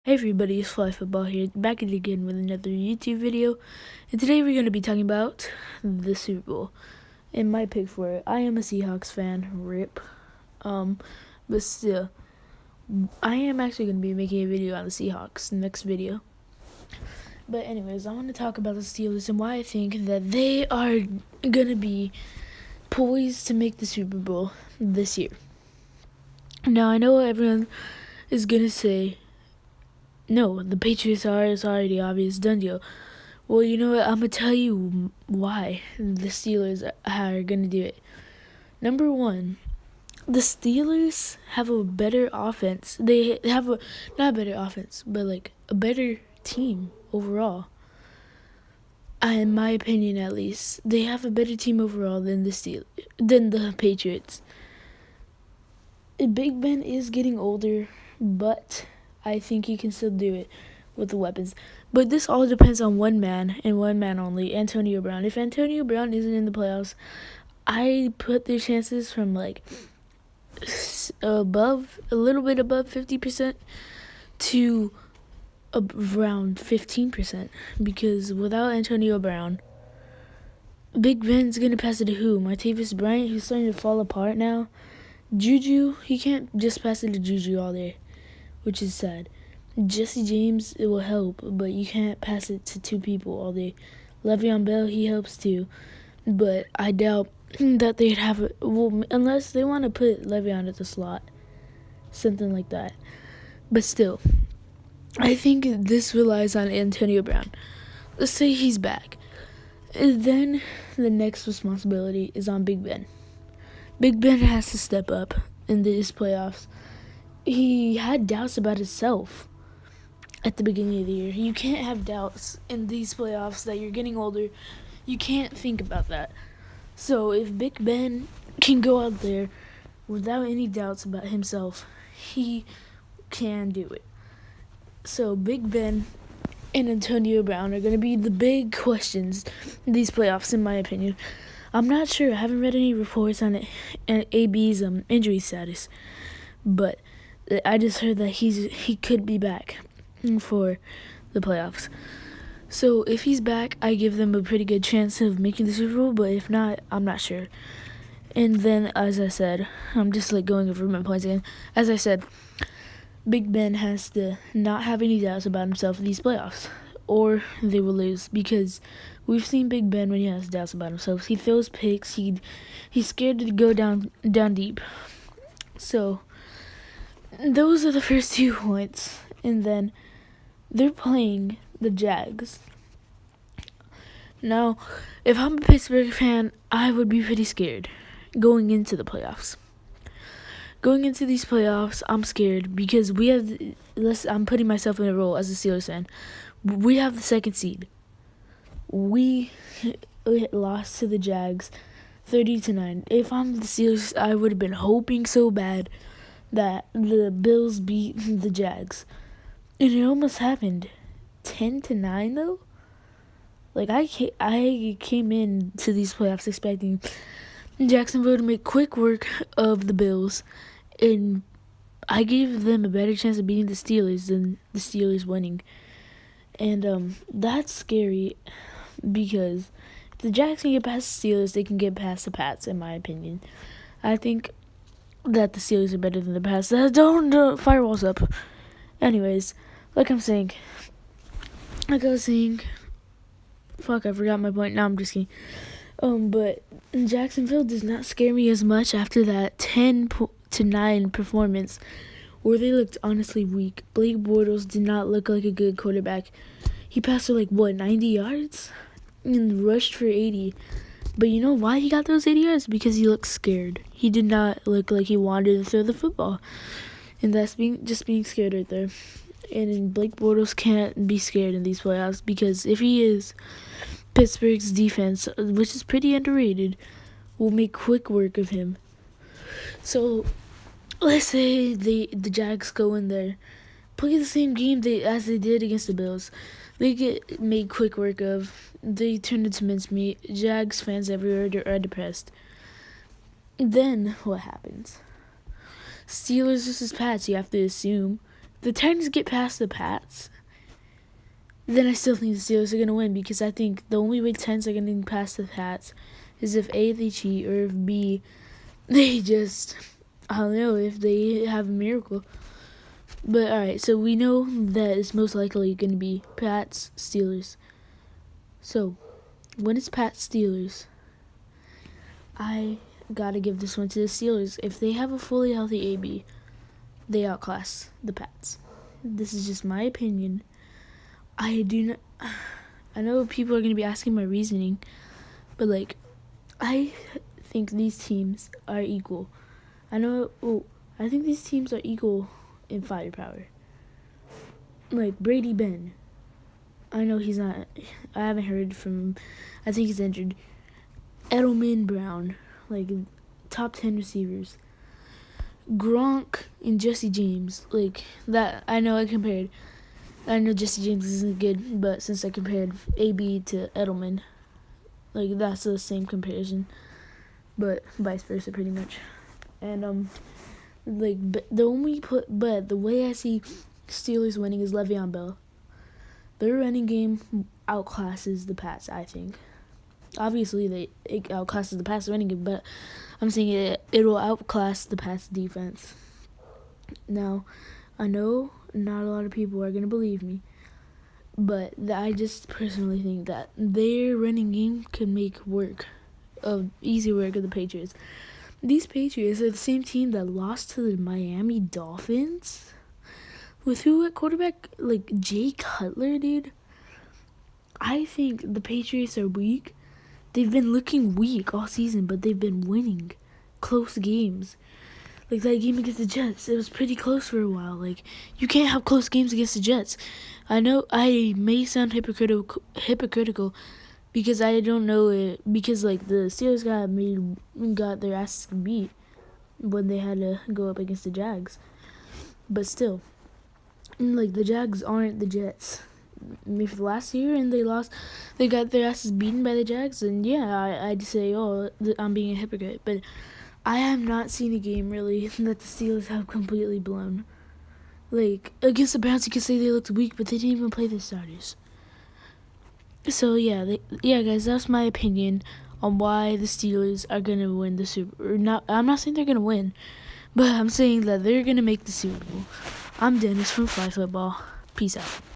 Hey everybody, it's Fly Football here, back at it again with another YouTube video. And today we're going to be talking about the Super Bowl. And my pick for it, I am a Seahawks fan, rip. But still, I am actually going to be making a video on the Seahawks next video. But anyways, I want to talk about the Steelers and why I think that they are going to be poised to make the Super Bowl this year. Now, I know everyone is going to say, no, the Patriots it's already obvious, done deal. Well, you know what? I'm going to tell you why the Steelers are going to do it. Number one, the Steelers have a better offense. They have not a better offense, but like a better team overall. In my opinion, at least, they have a better team overall than the Patriots. Big Ben is getting older, but I think he can still do it with the weapons. But this all depends on one man and one man only, Antonio Brown. If Antonio Brown isn't in the playoffs, I put their chances from like a little bit above 50% to around 15%. Because without Antonio Brown, Big Ben's going to pass it to who? Martavis Bryant, who's starting to fall apart now. Juju, he can't just pass it to Juju all day, which is sad. Jesse James, it will help, but you can't pass it to two people all day. Le'Veon Bell, he helps too, but I doubt that they'd have it. Well, unless they want to put Le'Veon at the slot, something like that. But still, I think this relies on Antonio Brown. Let's say he's back. And then the next responsibility is on Big Ben. Big Ben has to step up in these playoffs. He had doubts about himself at the beginning of the year. You can't have doubts in these playoffs that you're getting older. You can't think about that. So if Big Ben can go out there without any doubts about himself, he can do it. So Big Ben and Antonio Brown are going to be the big questions in these playoffs, in my opinion. I'm not sure. I haven't read any reports on it and AB's injury status, but I just heard that he could be back for the playoffs. So if he's back, I give them a pretty good chance of making the Super Bowl, but if not, I'm not sure. And then, as I said, I'm just like going over my points again. As I said, Big Ben has to not have any doubts about himself in these playoffs, or they will lose, because we've seen Big Ben when he has doubts about himself. He throws picks. He's scared to go down deep. So those are the first 2 points. And then they're playing the Jags. Now, if I'm a Pittsburgh fan, I would be pretty scared going into the playoffs. Going into these playoffs, I'm scared because I'm putting myself in a role as a Steelers fan. We have the second seed. We lost to the Jags 30-9. If I'm the Steelers, I would have been hoping so bad that the Bills beat the Jags. And it almost happened. 10-9 though? Like I came into these playoffs expecting Jacksonville to make quick work of the Bills, and I gave them a better chance of beating the Steelers than the Steelers winning. And that's scary because if the Jags can get past the Steelers, they can get past the Pats, in my opinion. I think that the Steelers are better than the Pats. Don't firewalls up. Anyways, like I was saying, fuck, I forgot my point. Now I'm just kidding. But Jacksonville does not scare me as much after that 10-9 performance, where they looked honestly weak. Blake Bortles did not look like a good quarterback. He passed for 90 yards and rushed for 80. But you know why he got those 80 yards? Because he looked scared. He did not look like he wanted to throw the football. And that's being scared right there. And Blake Bortles can't be scared in these playoffs, because if he is, Pittsburgh's defense, which is pretty underrated, will make quick work of him. So let's say the Jags go in there, play the same game as they did against the Bills. They get made quick work of. They turn into mincemeat. Jags fans everywhere are depressed. Then what happens? Steelers versus Pats, you have to assume. the Titans get past the Pats, then I still think the Steelers are going to win, because I think the only way Titans are going to get past the Pats is if A, they cheat, or if B, they just, I don't know, if they have a miracle. But alright, so we know that it's most likely going to be Pats, Steelers. So, when it's Pats, Steelers, I gotta give this one to the Steelers. If they have a fully healthy AB, they outclass the Pats. This is just my opinion. I know people are going to be asking my reasoning, but, like, I think these teams are equal. I think these teams are equal in firepower. Like, Brady Ben. I know he's not, I haven't heard from him. I think he's injured. Edelman, Brown, like, top 10 receivers. Gronk and Jesse James, like, that, I know Jesse James isn't good, but since I compared AB to Edelman, like, that's the same comparison, but vice versa pretty much. And, like, the way I see Steelers winning is Le'Veon Bell. Their running game outclasses the Pats, I think. Obviously, it outclasses the Pats running game, but I'm saying it'll outclass the Pats defense. Now, I know not a lot of people are going to believe me, but I just personally think that their running game can make easy work of the Patriots. These Patriots are the same team that lost to the Miami Dolphins. With who at quarterback? Like, Jay Cutler, dude. I think the Patriots are weak. They've been looking weak all season, but they've been winning close games. Like, that game against the Jets, it was pretty close for a while. Like, you can't have close games against the Jets. I know I may sound hypocritical because I don't know it, because, like, the Steelers got their asses beat when they had to go up against the Jags. But still, like, the Jags aren't the Jets. Maybe last year, and they got their asses beaten by the Jags, and yeah, I'd say, I'm being a hypocrite, but I have not seen a game, really, that the Steelers have completely blown. Like, against the Browns, you could say they looked weak, but they didn't even play their starters. So, yeah, guys, that's my opinion on why the Steelers are going to win the Super Bowl. I'm not saying they're going to win, but I'm saying that they're going to make the Super Bowl. I'm Dennis from Fly Football. Peace out.